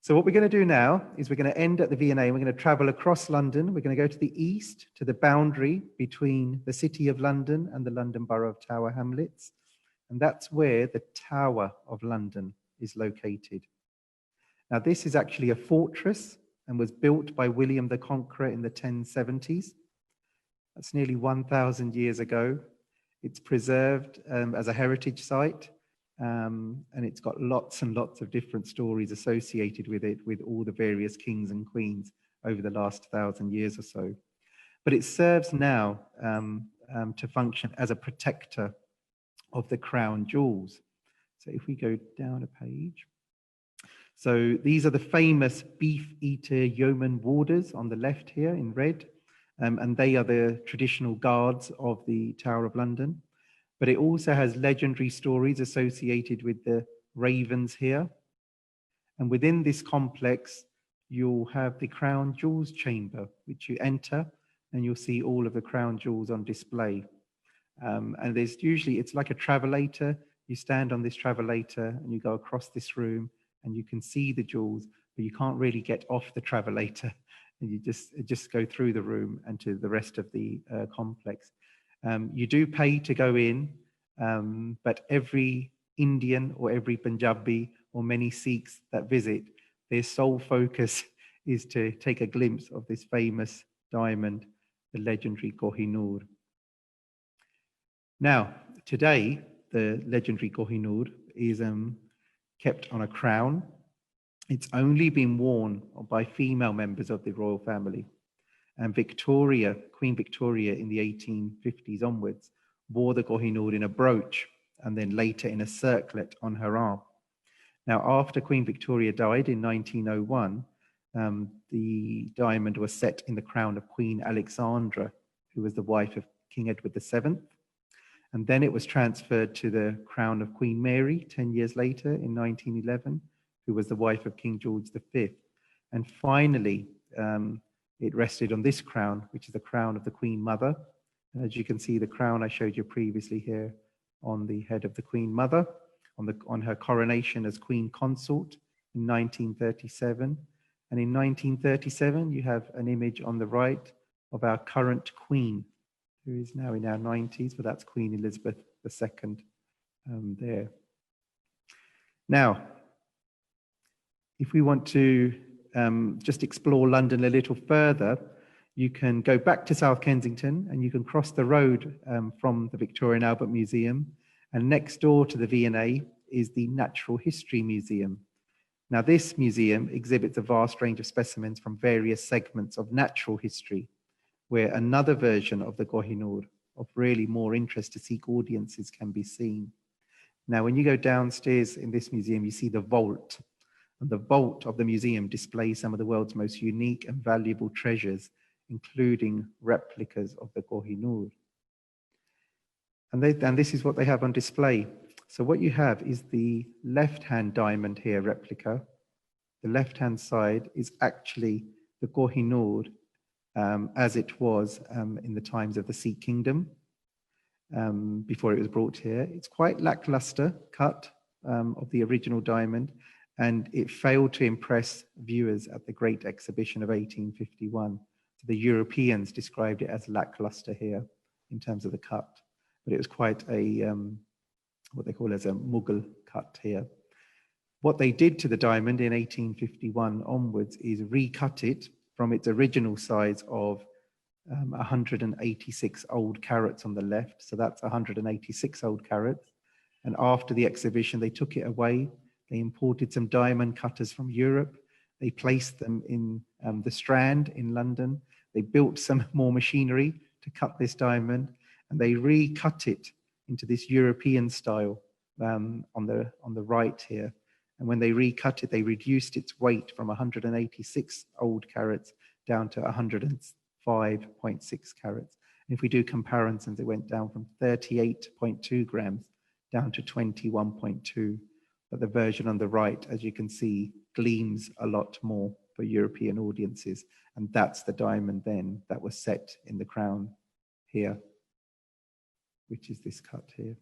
So what we're going to do now is we're going to end at the V&A. We're going to travel across London. We're going to go to the east, to the boundary between the City of London and the London Borough of Tower Hamlets. And that's where the Tower of London is located. Now, this is actually a fortress and was built by William the Conqueror in the 1070s. That's nearly 1,000 years ago. It's preserved as a heritage site. And it's got lots and lots of different stories associated with it, with all the various kings and queens over the last 1,000 years or so. But it serves now to function as a protector of the crown jewels. So if we go down a page. So these are the famous beef eater yeoman warders on the left here in red. And they are the traditional guards of the Tower of London. But it also has legendary stories associated with the ravens here. And within this complex, you'll have the crown jewels chamber, which you enter, and you'll see all of the crown jewels on display. And there's usually, it's like a travelator. You stand on this travelator and you go across this room and you can see the jewels, but you can't really get off the travelator. And you just go through the room and to the rest of the complex. You do pay to go in, but every Indian or every Punjabi or many Sikhs that visit, their sole focus is to take a glimpse of this famous diamond, the legendary Kohinoor. Now, today, the legendary Kohinoor is kept on a crown. It's only been worn by female members of the royal family. And Victoria, Queen Victoria in the 1850s onwards, wore the Kohinoor in a brooch and then later in a circlet on her arm. Now, after Queen Victoria died in 1901, the diamond was set in the crown of Queen Alexandra, who was the wife of King Edward VII. And then it was transferred to the crown of Queen Mary 10 years later in 1911, who was the wife of King George V. And finally, it rested on this crown, which is the crown of the Queen Mother. And as you can see, the crown I showed you previously here on the head of the Queen Mother, on her coronation as Queen Consort in 1937. And in 1937, you have an image on the right of our current Queen, who is now in our 90s, but that's Queen Elizabeth II there. Now, if we want to just explore London a little further, you can go back to South Kensington and you can cross the road from the Victoria and Albert Museum. And next door to the V&A is the Natural History Museum. Now, this museum exhibits a vast range of specimens from various segments of natural history, where another version of the Kohinoor of really more interest to Sikh audiences can be seen. Now, when you go downstairs in this museum, you see the vault. And the vault of the museum displays some of the world's most unique and valuable treasures, including replicas of the Kohinoor. And this is what they have on display. So what you have is the left-hand diamond here replica. The left-hand side is actually the Kohinoor as it was in the times of the Sikh kingdom before it was brought here. It's quite lackluster cut of the original diamond, and it failed to impress viewers at the Great Exhibition of 1851. So the Europeans described it as lackluster here in terms of the cut, but it was quite a, what they call as a Mughal cut here. What they did to the diamond in 1851 onwards is recut it from its original size of 186 old carats on the left. So that's 186 old carats. And after the exhibition, they took it away. They imported some diamond cutters from Europe. They placed them in the Strand in London. They built some more machinery to cut this diamond, and they recut it into this European style on the right here. And when they recut it, they reduced its weight from 186 old carats down to 105.6 carats. And if we do comparisons, it went down from 38.2 grams down to 21.2. But the version on the right, as you can see, gleams a lot more for European audiences. And that's the diamond then that was set in the crown here, which is this cut here.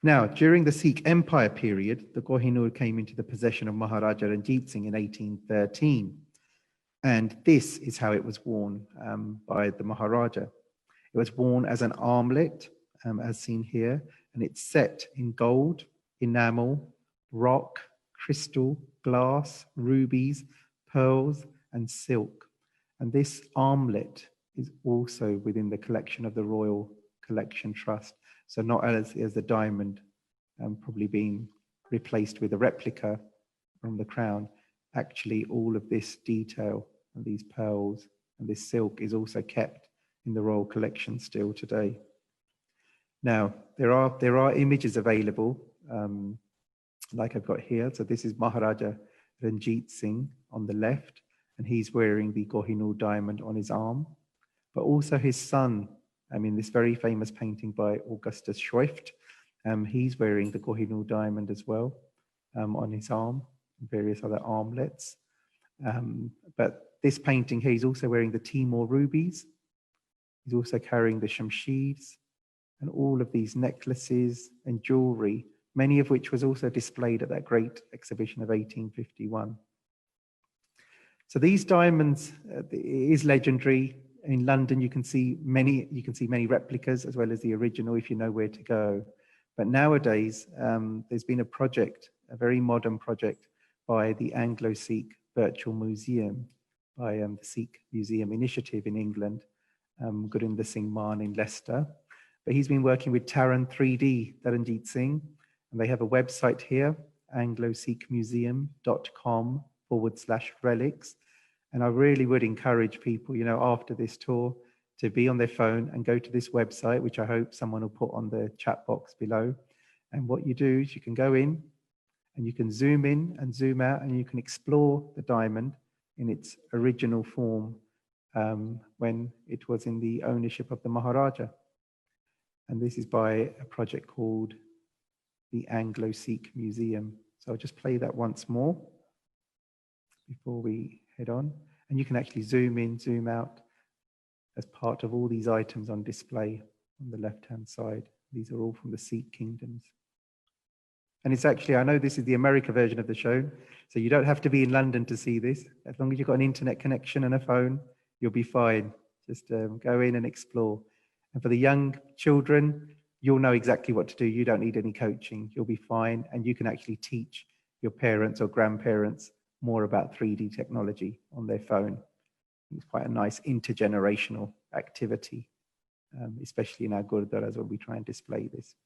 Now, during the Sikh Empire period, the Kohinoor came into the possession of Maharaja Ranjit Singh in 1813. And this is how it was worn by the Maharaja. It was worn as an armlet, as seen here, and it's set in gold, enamel, rock, crystal, glass, rubies, pearls, and silk. And this armlet is also within the collection of the Royal Collection Trust. So not as the diamond probably being replaced with a replica from the crown, actually all of this detail and these pearls and this silk is also kept in the Royal Collection still today. Now, there are images available, like I've got here. So this is Maharaja Ranjit Singh on the left, and he's wearing the Kohinoor diamond on his arm, but also his son, this very famous painting by Augustus Schweift, he's wearing the Kohinoor diamond as well on his arm, and various other armlets. But this painting here, he's also wearing the Timur rubies. He's also carrying the shamshirs and all of these necklaces and jewelry, many of which was also displayed at that great exhibition of 1851. So these diamonds is legendary. In London, you can see many replicas as well as the original if you know where to go. But nowadays, there's been a project, a very modern project by the Anglo-Sikh Virtual Museum, by the Sikh Museum Initiative in England, Gurinder Singh Maan in Leicester. But he's been working with Taran 3D, Taranjit Singh, and they have a website here, anglo-sikhmuseum.com/relics. And I really would encourage people, after this tour, to be on their phone and go to this website, which I hope someone will put on the chat box below. And what you do is you can go in and you can zoom in and zoom out and you can explore the diamond in its original form when it was in the ownership of the Maharaja. And this is by a project called the Anglo-Sikh Museum. So I'll just play that once more before we head on. And you can actually zoom in, zoom out as part of all these items on display on the left-hand side. These are all from the Sikh kingdoms. And it's actually, I know this is the America version of the show, so you don't have to be in London to see this. As long as you've got an internet connection and a phone, you'll be fine. Just go in and explore. And for the young children, you'll know exactly what to do. You don't need any coaching. You'll be fine. And you can actually teach your parents or grandparents more about 3D technology on their phone. It's quite a nice intergenerational activity, especially in our gurudwaras where we try and display this.